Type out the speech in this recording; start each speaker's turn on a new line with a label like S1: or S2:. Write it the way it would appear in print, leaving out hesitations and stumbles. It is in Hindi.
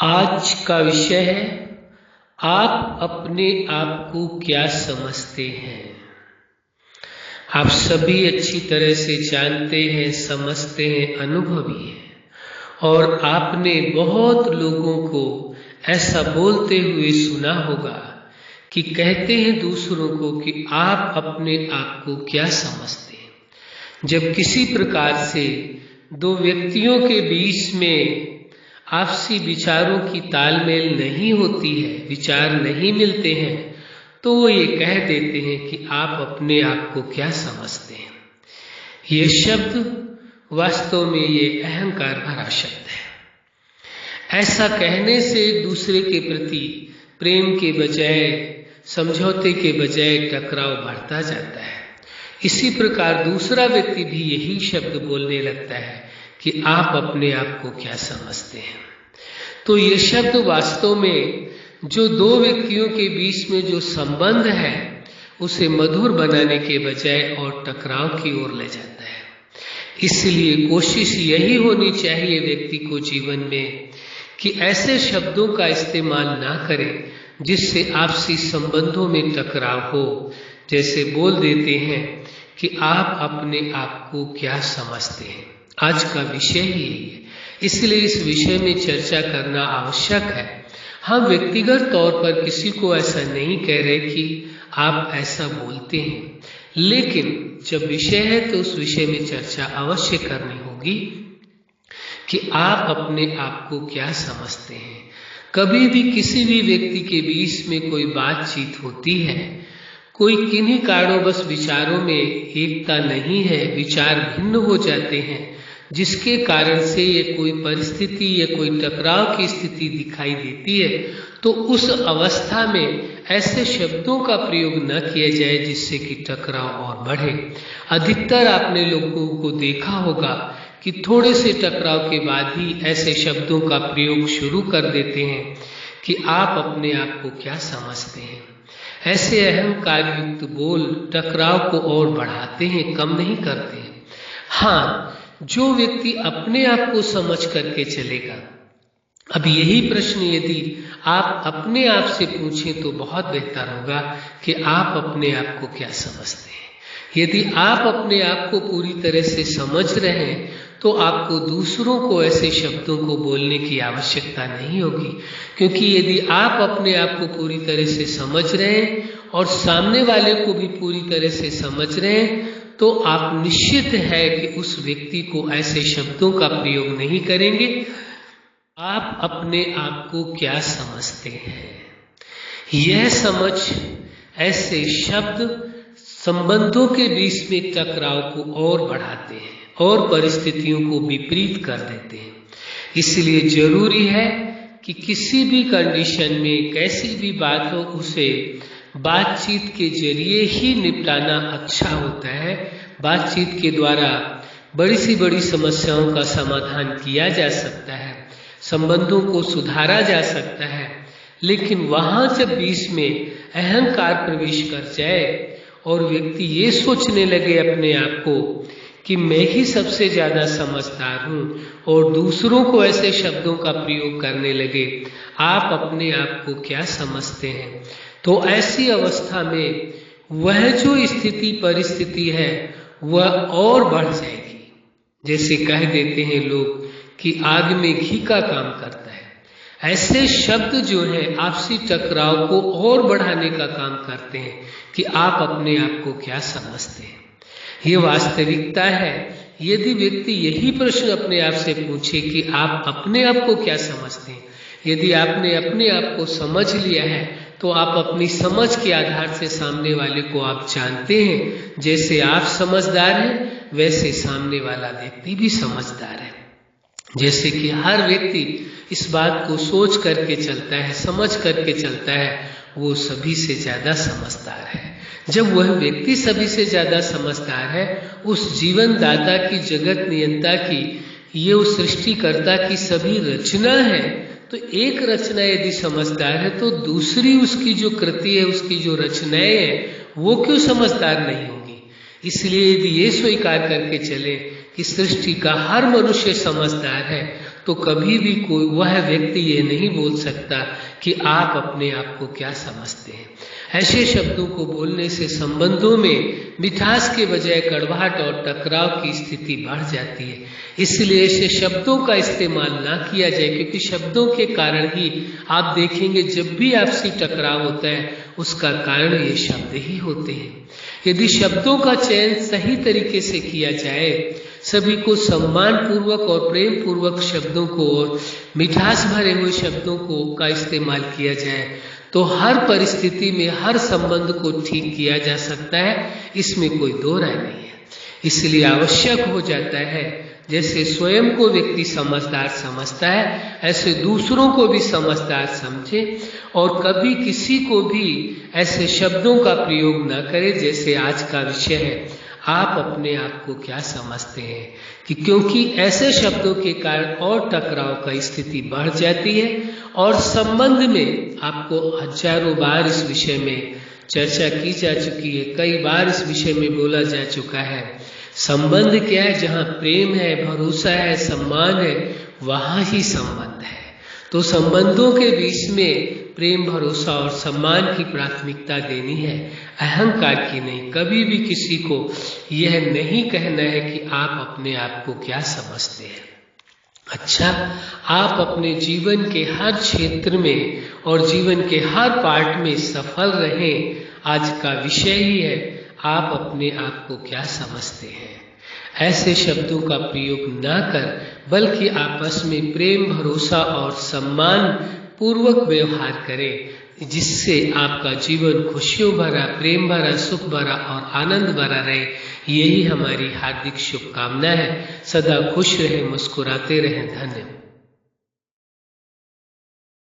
S1: आज का विषय है, आप अपने आप को क्या समझते हैं। आप सभी अच्छी तरह से जानते हैं, समझते हैं, अनुभवी हैं और आपने बहुत लोगों को ऐसा बोलते हुए सुना होगा कि कहते हैं दूसरों को कि आप अपने आप को क्या समझते हैं। जब किसी प्रकार से दो व्यक्तियों के बीच में आपसी विचारों की तालमेल नहीं होती है, विचार नहीं मिलते हैं, तो वो ये कह देते हैं कि आप अपने आप को क्या समझते हैं। ये शब्द वास्तव में ये अहंकार भरा शब्द है। ऐसा कहने से दूसरे के प्रति प्रेम के बजाय, समझौते के बजाय टकराव बढ़ता जाता है। इसी प्रकार दूसरा व्यक्ति भी यही शब्द बोलने लगता है कि आप अपने आप को क्या समझते हैं। तो ये शब्द वास्तव में जो दो व्यक्तियों के बीच में जो संबंध है उसे मधुर बनाने के बजाय और टकराव की ओर ले जाता है। इसलिए कोशिश यही होनी चाहिए व्यक्ति को जीवन में कि ऐसे शब्दों का इस्तेमाल ना करें जिससे आपसी संबंधों में टकराव हो। जैसे बोल देते हैं कि आप अपने आप को क्या समझते हैं। आज का विषय ही है, इसलिए इस विषय में चर्चा करना आवश्यक है। हम व्यक्तिगत तौर पर किसी को ऐसा नहीं कह रहे कि आप ऐसा बोलते हैं, लेकिन जब विषय है तो उस विषय में चर्चा अवश्य करनी होगी कि आप अपने आप को क्या समझते हैं। कभी भी किसी भी व्यक्ति के बीच में कोई बातचीत होती है, कोई किन्हीं कारणों विचारों में एकता नहीं है, विचार भिन्न हो जाते हैं, जिसके कारण से ये कोई परिस्थिति या कोई टकराव की स्थिति दिखाई देती है, तो उस अवस्था में ऐसे शब्दों का प्रयोग न किया जाए जिससे कि टकराव और बढ़े। अधिकतर आपने लोगों को देखा होगा कि थोड़े से टकराव के बाद ही ऐसे शब्दों का प्रयोग शुरू कर देते हैं कि आप अपने आप को क्या समझते हैं। ऐसे अहंकार युक्त बोल टकराव को और बढ़ाते हैं, कम नहीं करते हैं। हाँ, जो व्यक्ति अपने आप को समझ करके चलेगा, अब यही प्रश्न यदि आप अपने आप से पूछें तो बहुत बेहतर होगा कि आप अपने आप को क्या समझते हैं। यदि आप अपने आप को पूरी तरह से समझ रहे हैं तो आपको दूसरों को ऐसे शब्दों को बोलने की आवश्यकता नहीं होगी, क्योंकि यदि आप अपने आप को पूरी तरह से समझ रहे हैं और सामने वाले को भी पूरी तरह से समझ रहे हैं तो आप निश्चित है कि उस व्यक्ति को ऐसे शब्दों का प्रयोग नहीं करेंगे। आप अपने आप को क्या समझते हैं, यह समझ ऐसे शब्द संबंधों के बीच में टकराव को और बढ़ाते हैं और परिस्थितियों को विपरीत कर देते हैं। इसलिए जरूरी है कि किसी भी कंडीशन में कैसी भी बात हो उसे बातचीत के जरिए ही निपटाना अच्छा होता है। बातचीत के द्वारा बड़ी से बड़ी समस्याओं का समाधान किया जा सकता है, संबंधों को सुधारा जा सकता है। लेकिन वहाँ जब बीच में अहंकार प्रवेश कर जाए और व्यक्ति ये सोचने लगे अपने आप को कि मैं ही सबसे ज़्यादा समझदार हूँ और दूसरों को ऐसे शब्दों का प्रयोग करने लगे, आप अपने आप को क्या समझते हैं, तो ऐसी अवस्था में वह जो स्थिति परिस्थिति है वह और बढ़ जाएगी। जैसे कह देते हैं लोग कि आग में घी का काम करता है। ऐसे शब्द जो है आपसी टकराव को और बढ़ाने का काम करते हैं कि आप अपने आप को क्या समझते हैं। ये वास्तविकता है। यदि व्यक्ति यही प्रश्न अपने आप से पूछे कि आप अपने आप को क्या समझते हैं, यदि आपने अपने आप को समझ लिया है तो आप अपनी समझ के आधार से सामने वाले को आप जानते हैं। जैसे आप समझदार हैं वैसे सामने वाला व्यक्ति भी समझदार है। जैसे कि हर व्यक्ति इस बात को सोच करके चलता है, समझ करके चलता है, वो सभी से ज़्यादा समझदार है। जब वह व्यक्ति सभी से ज़्यादा समझदार है, उस जीवन दाता की, जगत नियंता की, ये उस सृष्टिकर्ता की सभी रचना है, तो एक रचना यदि समझदार है तो दूसरी उसकी जो कृति है, उसकी जो रचनाएं हैं, वो क्यों समझदार नहीं होंगी। इसलिए यदि ये स्वीकार करके चले कि सृष्टि का हर मनुष्य समझदार है, तो तो कभी भी कोई वह व्यक्ति ये नहीं बोल सकता कि आप अपने आप को क्या समझते हैं। ऐसे शब्दों को बोलने से संबंधों में मिठास के बजाय कड़वाहट और टकराव की स्थिति बढ़ जाती है। इसलिए ऐसे शब्दों का इस्तेमाल ना किया जाए, क्योंकि शब्दों के कारण ही आप देखेंगे जब भी आपसी टकराव होता है उसका कारण ये शब्द ही होते हैं। यदि शब्दों का चयन सही तरीके से किया जाए, सभी को सम्मान पूर्वक और प्रेम पूर्वक शब्दों को और मिठास भरे हुए शब्दों को का इस्तेमाल किया जाए, तो हर परिस्थिति में हर संबंध को ठीक किया जा सकता है, इसमें कोई दो राय नहीं है। इसलिए आवश्यक हो जाता है, जैसे स्वयं को व्यक्ति समझदार समझता है, ऐसे दूसरों को भी समझदार समझे और कभी किसी को भी ऐसे शब्दों का प्रयोग न करे। जैसे आज का विषय है, आप अपने आप को क्या समझते हैं, कि क्योंकि ऐसे शब्दों के कारण और टकराव का स्थिति बढ़ जाती है और संबंध में आपको हजारों बार इस विषय में चर्चा की जा चुकी है, कई बार इस विषय में बोला जा चुका है। संबंध क्या है? जहाँ प्रेम है, भरोसा है, सम्मान है, वहाँ ही संबंध है। तो संबंधों के बीच में प्रेम, भरोसा और सम्मान की प्राथमिकता देनी है, अहंकार की नहीं। कभी भी किसी को यह नहीं कहना है कि आप अपने आप को क्या समझते हैं। अच्छा, आप अपने जीवन के हर क्षेत्र में और जीवन के हर पार्ट में सफल रहें, आज का विषय ही है, आप अपने आप को क्या समझते हैं। ऐसे शब्दों का प्रयोग न कर, बल्कि आपस में प्रेम, भरोसा और सम्मान पूर्वक व्यवहार करें, जिससे आपका जीवन खुशियों भरा, प्रेम भरा, सुख भरा और आनंद भरा रहे। यही हमारी हार्दिक शुभकामना है। सदा खुश रहें, मुस्कुराते रहें। धन्यवाद।